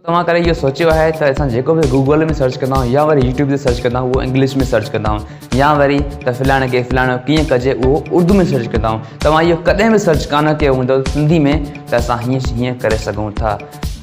तव्हां करे इहो सोचियो आहे त असां जेको बि गूगल में सर्च कंदा आहियूं या वरी यूट्यूब ते सर्च कंदा आहियूं उहो इंग्लिश में सर्च कंदा आहियूं या वरी त फलाणे खे फलाणो कीअं कजे उहो उर्दू में सर्च कंदा आहियूं। तव्हां इहो कॾहिं बि सर्च कान कयो हूंदो सिंधी में त असां हीअं करे सघूं था।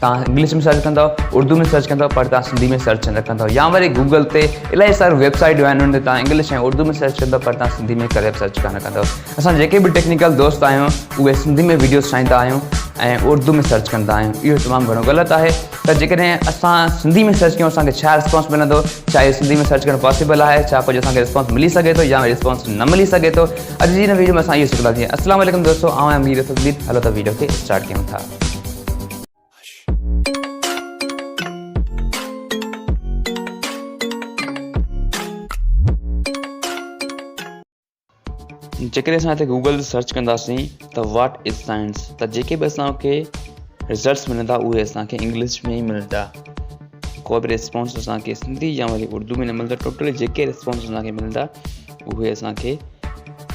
तव्हां इंग्लिश में सर्च कंदव, उर्दू में सर्च कंदव, पर तव्हां सिंधी में सर्च न कंदव। या वरी गूगल ते इलाही सारी वेबसाइटियूं आहिनि उन ते तव्हां इंग्लिश ऐं उर्दू में सर्च कंदव, पर तव्हां सिंधी में करे सर्च कान कंदव। असां जेके बि टेक्निकल दोस्त आहियूं उहे सिंधी में वीडियोस ठाहींदा आहियूं ऐं उर्दू में सर्च कंदा आहियूं। इहो तमामु घणो ग़लति आहे। त जेकॾहिं असां सिंधी में सर्च कयूं असांखे छा रिस्पॉन्स मिलंदो, छा इहो सिंधी में सर्च करणु पॉसिबल आहे, छा कुझु असांखे रिस्पॉन्स मिली सघे थो या रिस्पॉन्स न मिली सघे थो। अॼु जी हिन वीडियो में असां इहो सिखंदासीं। अस्सलाम वालेकुम दोस्तों, आउं आहियां मीर तस्वीर। हलो त वीडियो खे स्टार्ट कयूं था। जेकॾहिं असां हिते गूगल ते सर्च कंदासीं त व्हाट इज़ साइंस, त जेके बि असांखे रिज़ल्ट्स मिलंदा उहे असांखे इंग्लिश में ई मिलंदा। को बि रिस्पॉन्स असांखे सिंधी या वरी उर्दू में न मिलंदा। टोटली जेके रिस्पॉन्स असांखे मिलंदा उहे असांखे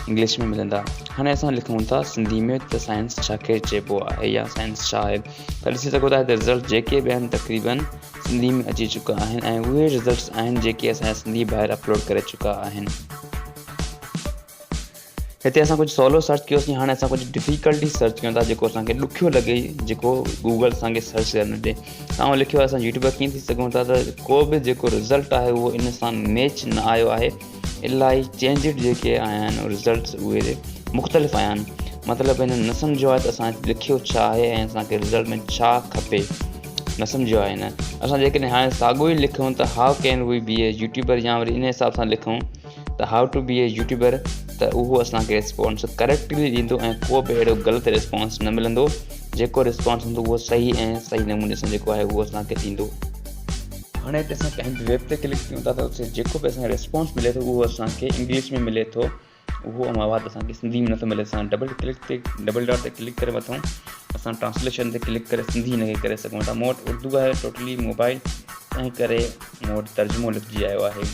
इंग्लिश में मिलंदा। हाणे असां लिखूं था सिंधी में त साइंस छाखे चइबो आहे या साइंस छा आहे। त ॾिसी सघो था हिते रिज़ल्ट जेके बि आहिनि तक़रीबन सिंधी में अची चुका आहिनि ऐं उहे रिज़ल्ट्स आहिनि जेके असांजा सिंधी ॿाहिरि अपलोड करे चुका आहिनि। हिते असां कुझु सवलो सर्च कयोसीं, हाणे असां कुझु डिफिकल्टी सर्च कयूं था जेको असांखे ॾुखियो लॻे, जेको गूगल असांखे सर्च करणु ॾिए। तव्हां लिखियो आहे असां यूट्यूबर कीअं थी सघूं था त को बि जेको रिज़ल्ट आहे उहो इन सां मैच न आयो आहे। इलाही चेंजिड जेके आया आहिनि रिज़ल्ट्स उहे मुख़्तलिफ़ आया आहिनि। मतिलबु हिन न सम्झो आहे त असां लिखियो छा आहे ऐं असांखे रिज़ल्ट में छा खपे, न सम्झो आहे हिन। असां जेकॾहिं हाणे साॻियो ई लिखूं त how can we be a YouTuber या वरी इन हिसाब सां लिखूं त how to be a YouTuber, त उहो असांखे रिस्पॉन्स करेक्टली ॾींदो ऐं को बि अहिड़ो ग़लति रिस्पॉन्स न मिलंदो। जेको रिस्पॉन्स हूंदो उहो सही ऐं सही नमूने सां जेको आहे उहो असांखे ॾींदो। हाणे हिते असां कंहिं वेब ते क्लिक कयूं था त उते जेको बि असांखे रिस्पॉन्स मिले थो उहो असांखे इंग्लिश में मिले थो। उहो मवादु असांखे सिंधी में नथो मिले। असां डबल डॉट ते क्लिक करे वठूं, असां ट्रांसलेशन ते क्लिक करे सिंधी हिनखे करे सघूं था। मूं वटि उर्दू आहे टोटली मोबाइल, तंहिं करे मूं वटि तर्जुमो लिखिजी आयो आहे।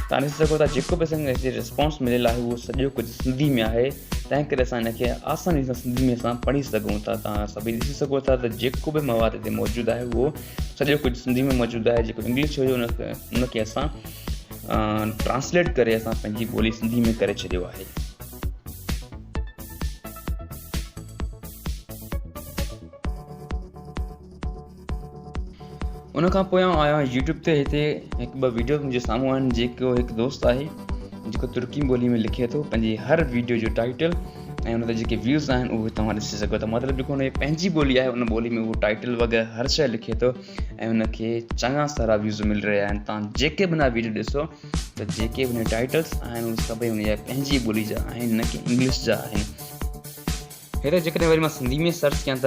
तव्हां ॾिसी सघो था जेको बि असांखे हिते रिस्पॉन्स मिलियल आहे उहो सॼो कुझु सिंधी में आहे। तंहिं करे असां हिनखे आसानी सां सिंधी में असां पढ़ी सघूं था। तव्हां सभई ॾिसी सघो था त जेको बि मवादु हिते मौजूदु आहे उहो सॼो कुझु सिंधी में मौजूदु आहे। जेको इंग्लिश हुयो उनखे असां ट्रांसलेट करे असां पंहिंजी ॿोली सिंधी में करे छॾियो आहे। उन खां पोइ आउं आयो आहियां यूट्यूब ते। हिते हिकु ॿ वीडियो मुंहिंजे साम्हूं आहिनि। जेको हिकु दोस्त आहे जेको तुर्की ॿोली में लिखे थो पंहिंजी हर वीडियो जो टाइटल ऐं उन ते जेके व्यूज़ आहिनि उहे तव्हां ॾिसी सघो था। मतिलबु जेको हुन जी पंहिंजी ॿोली आहे उन ॿोली में उहो टाइटल वग़ैरह हर शइ लिखे थो ऐं उनखे चङा सारा व्यूज़ मिल रहिया आहिनि। तव्हां जेके बि न वीडियो ॾिसो त जेके बि हुन टाइटल्स आहिनि उहे सभई हुन जा पंहिंजी ॿोली जा आहिनि, न की इंग्लिश जा आहिनि। हिते जेकॾहिं वरी मां सिंधी में सर्च कयां त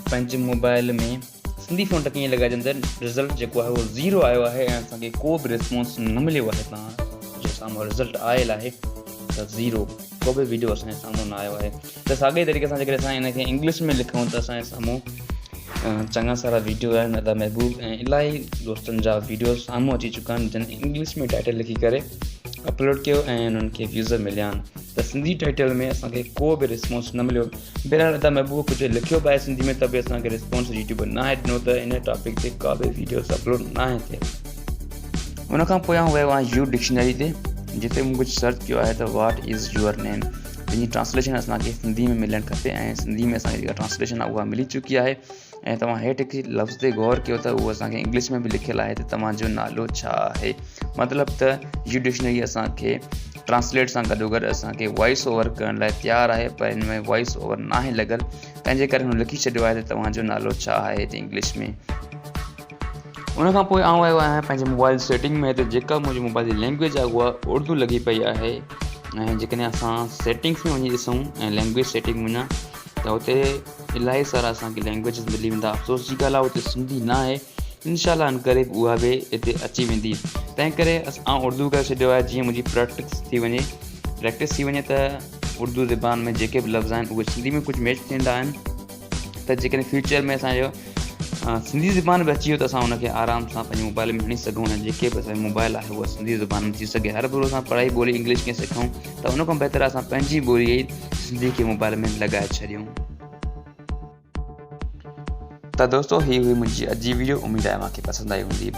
पंहिंजे मोबाइल में सिंधी फ़ॉन्ट कीअं लॻाइजंदड़ रिज़ल्ट जेको आहे उहो 0 आयो आहे ऐं असांखे को बि रिस्पॉन्स न मिलियो आहे। तव्हां जे साम्हूं रिज़ल्ट आयल आहे त 0, को बि वीडियो असांजे साम्हूं न आयो आहे। त साॻे तरीक़े सां जेकॾहिं असां हिनखे इंग्लिश में लिखूं त असांजे साम्हूं चङा सारा वीडियो आहिनि। अदा महबूब ऐं इलाही दोस्तनि जा वीडियो साम्हूं अची चुका आहिनि जिन इंग्लिश में टाइटल लिखी करे अपलोड कयो ऐं उन्हनि खे व्यूज़ मिलिया आहिनि। त सिंधी टाइटल में असांखे को बि रिस्पॉन्स न मिलियो। बहरहाल अदा महबूब कुझु लिखियो बि आहे सिंधी में त बि असांखे रिस्पॉन्स यूट्यूब न आहे ॾिनो त इन टॉपिक ते का बि वीडियोस अपलोड न आहे थियल। उन खां पोइ आउं वियो आहियां यू डिक्शनरी ते, जिते मूं कुझु सर्च कयो आहे त व्हाट इज़ यूअर नेम। जंहिंजी ट्रांसलेशन असांखे सिंधी में मिलणु खपे ऐं सिंधी में असांजी जेका ट्रांसलेशन आहे उहा मिली चुकी आहे। ऐं तव्हां हेठि हिकु लफ़्ज़ ते गौर कयो त उहो असांखे इंग्लिश में बि लिखियलु आहे त तव्हांजो नालो छा आहे। मतिलबु त यू डिक्शनरी असांखे ट्रांसलेट सां गॾोगॾु असांखे वॉइस ओवर करण लाइ तयारु आहे, पर हिन में वॉइस ओवर न आहे लॻल। तंहिंजे करे हुन लिखी छॾियो आहे त तव्हांजो नालो छा आहे हिते इंग्लिश में। उन खां पोइ आउं आयो आहियां पंहिंजे मोबाइल सेटिंग में। हिते जेका मुंहिंजी मोबाइल जी लैंग्वेज आहे उहा उर्दू लॻी पई आहे। ऐं जेकॾहिं असां सेटिंग्स में वञी ॾिसूं ऐं लैंग्वेज सेटिंग में वञा त हुते इलाही सारा असांखे लैंग्वेजिस मिली वेंदा। अफ़सोस जी ॻाल्हि आहे हुते सिंधी न आहे। इंशाअल्लाह अन करे उहा बि हिते अची वेंदी। तंहिं करे आउं उर्दू करे छॾियो आहे जीअं मुंहिंजी प्रैक्टिस थी वञे त उर्दू ज़बान में जेके बि लफ़्ज़ आहिनि उहे सिंधी में कुझु मैच थींदा आहिनि। त जेकॾहिं फ्यूचर में असांजो सिंधी ज़बान बि अची वियो त असां हुनखे आराम सां पंहिंजे मोबाइल में हणी सघूं ऐं जेके बि असांजो मोबाइल आहे उहा सिंधी ज़बान में थी सघे। हर भेरो असां पढ़ाई ॿोली इंग्लिश कीअं सिखूं त उन खां बहितर असां पंहिंजी ॿोली सिंधी खे मोबाइल में लॻाए छॾियूं। त दोस्तों ही हुई मुंहिंजी अॼु जी वीडियो। उम्मीद आहे मूंखे पसंदि आई हूंदी।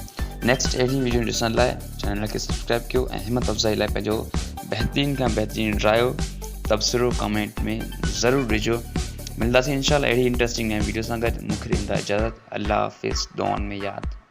नेक्स्ट अहिड़ी वीडियो ॾिसण लाइ चैनल खे सब्सक्राइब कयो ऐं हिम्मत अफ़ज़ाई लाइ पंहिंजो बहितरीन खां बहितरीन रायो तबसरो कमेंट में ज़रूरु ॾिजो। मिलंदासीं इंशाल्लाह अहिड़ी इंटरेस्टिंग नई वीडियो सां गॾु। मूंखे ॾींदा इजाज़त। अल्लाह हाफ़िज़। दुआउनि में यादि।